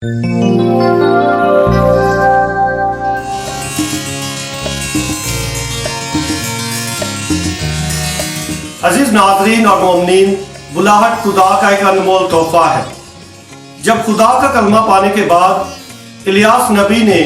عزیز ناظرین اور مومنین، بلاہٹ خدا کا ایک انمول تحفہ ہے۔ جب خدا کا کلمہ پانے کے بعد الیاس نبی نے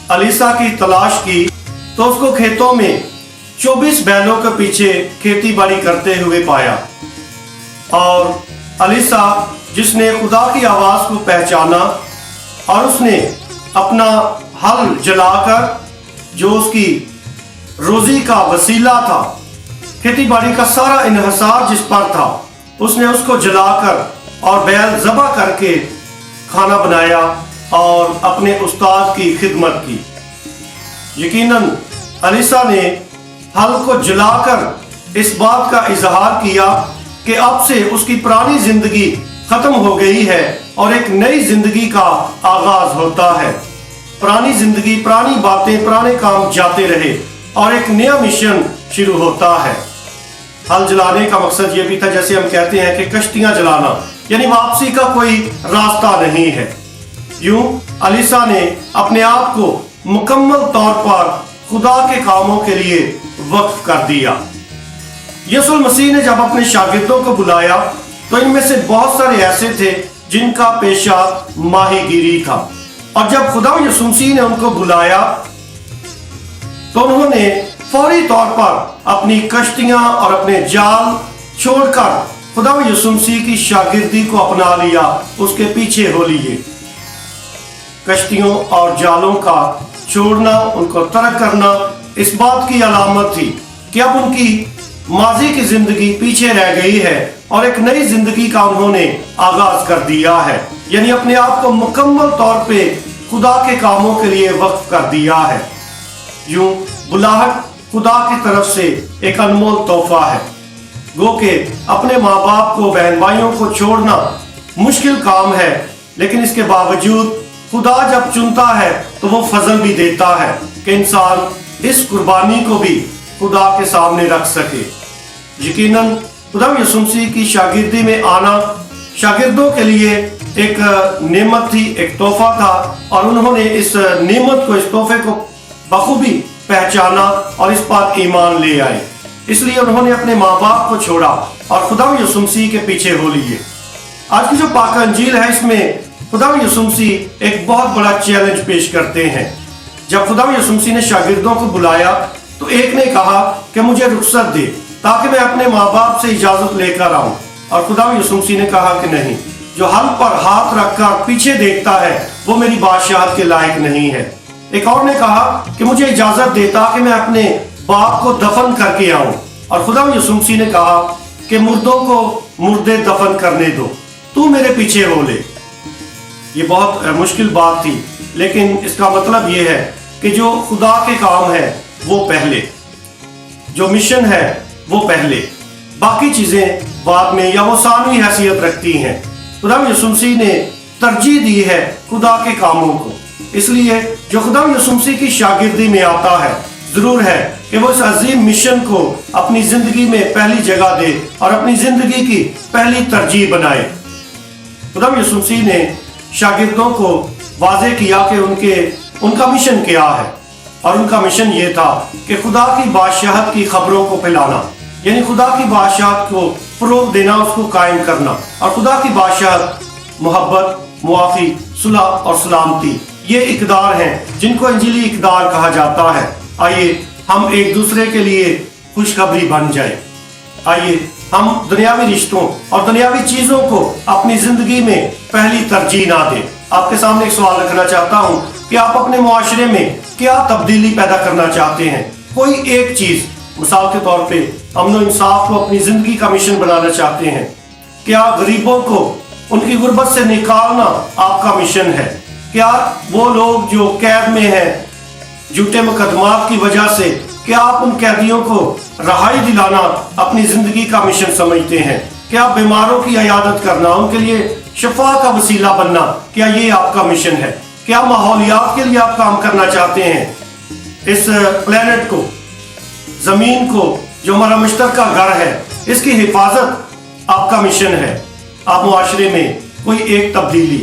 الیسا کی تلاش کی تو اس کو کھیتوں میں 24 بیلوں کے پیچھے کھیتی باڑی کرتے ہوئے پایا، اور الیسا جس نے خدا کی آواز کو پہچانا اور اس نے اپنا ہل جلا کر، جو اس کی روزی کا وسیلہ تھا، کھیتی باڑی کا سارا انحصار جس پر تھا، اس نے اس کو جلا کر اور بیل ذبح کر کے کھانا بنایا اور اپنے استاد کی خدمت کی۔ یقیناً الیسا نے ہل کو جلا کر اس بات کا اظہار کیا کہ اب سے اس کی پرانی زندگی ختم ہو گئی ہے اور ایک نئی زندگی کا آغاز ہوتا ہے۔ پرانی زندگی، پرانی باتیں، پرانے کام جاتے رہے اور ایک نیا مشن شروع ہوتا ہے۔ ہل جلانے کا مقصد یہ بھی تھا، جیسے ہم کہتے ہیں کہ کشتیاں جلانا، یعنی واپسی کا کوئی راستہ نہیں ہے۔ یوں الیسا نے اپنے آپ کو مکمل طور پر خدا کے کاموں کے لیے وقف کر دیا۔ یسوع المسیح نے جب اپنے شاگردوں کو بلایا تو ان میں سے بہت سارے ایسے تھے جن کا پیشہ ماہی گیری تھا، اور جب خدا یسوع مسیح نے ان کو بلایا تو انہوں نے فوری طور پر اپنی کشتیاں اور اپنے جال چھوڑ کر خدا یسوع مسیح کی شاگردی کو اپنا لیا، اس کے پیچھے ہو لیے۔ کشتیوں اور جالوں کا چھوڑنا، ان کو ترک کرنا، اس بات کی علامت تھی کہ اب ان کی ماضی کی زندگی پیچھے رہ گئی ہے اور ایک نئی زندگی کا انہوں نے آغاز کر دیا ہے، یعنی اپنے آپ کو مکمل طور پہ خدا کے کاموں کے لیے وقف کر دیا ہے۔ یوں بلاہٹ خدا کی طرف سے ایک انمول تحفہ ہے۔ گو کہ اپنے ماں باپ کو، بہن بھائیوں کو چھوڑنا مشکل کام ہے، لیکن اس کے باوجود خدا جب چنتا ہے تو وہ فضل بھی دیتا ہے کہ انسان اس قربانی کو بھی خدا کے سامنے رکھ سکے۔ یقیناً خدا یسوع مسیح کی شاگردی میں آنا شاگردوں کے لیے ایک نعمت تھی، ایک تحفہ تھا، اور انہوں نے اس نعمت کو، اس تحفے کو بخوبی پہچانا اور اس پر ایمان لے آئے۔ اس لیے انہوں نے اپنے ماں باپ کو چھوڑا اور خدا یسوع مسیح کے پیچھے ہو لیے۔ آج کی جو پاک انجیل ہے، اس میں خدا یسوع مسیح ایک بہت بڑا چیلنج پیش کرتے ہیں۔ جب خدا یسوع مسیح نے شاگردوں کو بلایا تو ایک نے کہا کہ مجھے رخصت دے تاکہ میں اپنے ماں باپ سے اجازت لے کر آؤں، اور خدا یسوع مسیح نے کہا کہ نہیں، جو ہل پر ہاتھ رکھ کر پیچھے دیکھتا ہے وہ میری بادشاہت کے لائق نہیں ہے۔ ایک اور نے کہا کہ مجھے اجازت دے تاکہ میں اپنے باپ کو دفن کر کے آؤں، اور خدا یسوع مسیح نے کہا کہ مردوں کو مردے دفن کرنے دو، تو میرے پیچھے ہو لے۔ یہ بہت مشکل بات تھی، لیکن اس کا مطلب یہ ہے کہ جو خدا کے کام ہے وہ پہلے، جو مشن ہے وہ پہلے، باقی چیزیں بعد میں یا وہ ثانوی حیثیت رکھتی ہیں۔ خدا یسوع مسیح نے ترجیح دی ہے خدا کے کاموں کو، اس لیے جو خدا یسوع مسیح کی شاگردی میں آتا ہے، ضرور ہے کہ وہ اس عظیم مشن کو اپنی زندگی میں پہلی جگہ دے اور اپنی زندگی کی پہلی ترجیح بنائے۔ خدا یسوع مسیح نے شاگردوں کو واضح کیا کہ ان کا مشن کیا ہے، اور ان کا مشن یہ تھا کہ خدا کی بادشاہت کی خبروں کو پھیلانا، یعنی خدا کی بادشاہت کو فروغ دینا، اس کو قائم کرنا۔ اور خدا کی بادشاہت محبت، معافی، صلح اور سلامتی، یہ اقدار ہیں جن کو انجیلی اقدار کہا جاتا ہے۔ آئیے ہم ایک دوسرے کے لیے خوشخبری بن جائیں۔ آئیے ہم دنیاوی رشتوں اور دنیاوی چیزوں کو اپنی زندگی میں پہلی ترجیح نہ دیں۔ آپ کے سامنے ایک سوال رکھنا چاہتا ہوں کہ آپ اپنے معاشرے میں کیا تبدیلی پیدا کرنا چاہتے ہیں؟ کوئی ایک چیز، مثال کے طور پہ امن و انصاف کو اپنی زندگی کا مشن بنانا چاہتے ہیں؟ کیا غریبوں کو ان کی غربت سے نکالنا آپ کا مشن ہے؟ کیا وہ لوگ جو قید میں ہیں جھوٹے مقدمات کی وجہ سے، کیا آپ ان قیدیوں کو رہائی دلانا اپنی زندگی کا مشن سمجھتے ہیں؟ کیا بیماروں کی عیادت کرنا، ان کے لیے شفا کا وسیلہ بننا، کیا یہ آپ کا مشن ہے؟ کیا ماحولیات کے لیے آپ کام کرنا چاہتے ہیں؟ اس پلینٹ کو، زمین کو، جو ہمارا مشترکہ گھر ہے، اس کی حفاظت آپ کا مشن ہے۔ آپ معاشرے میں کوئی ایک تبدیلی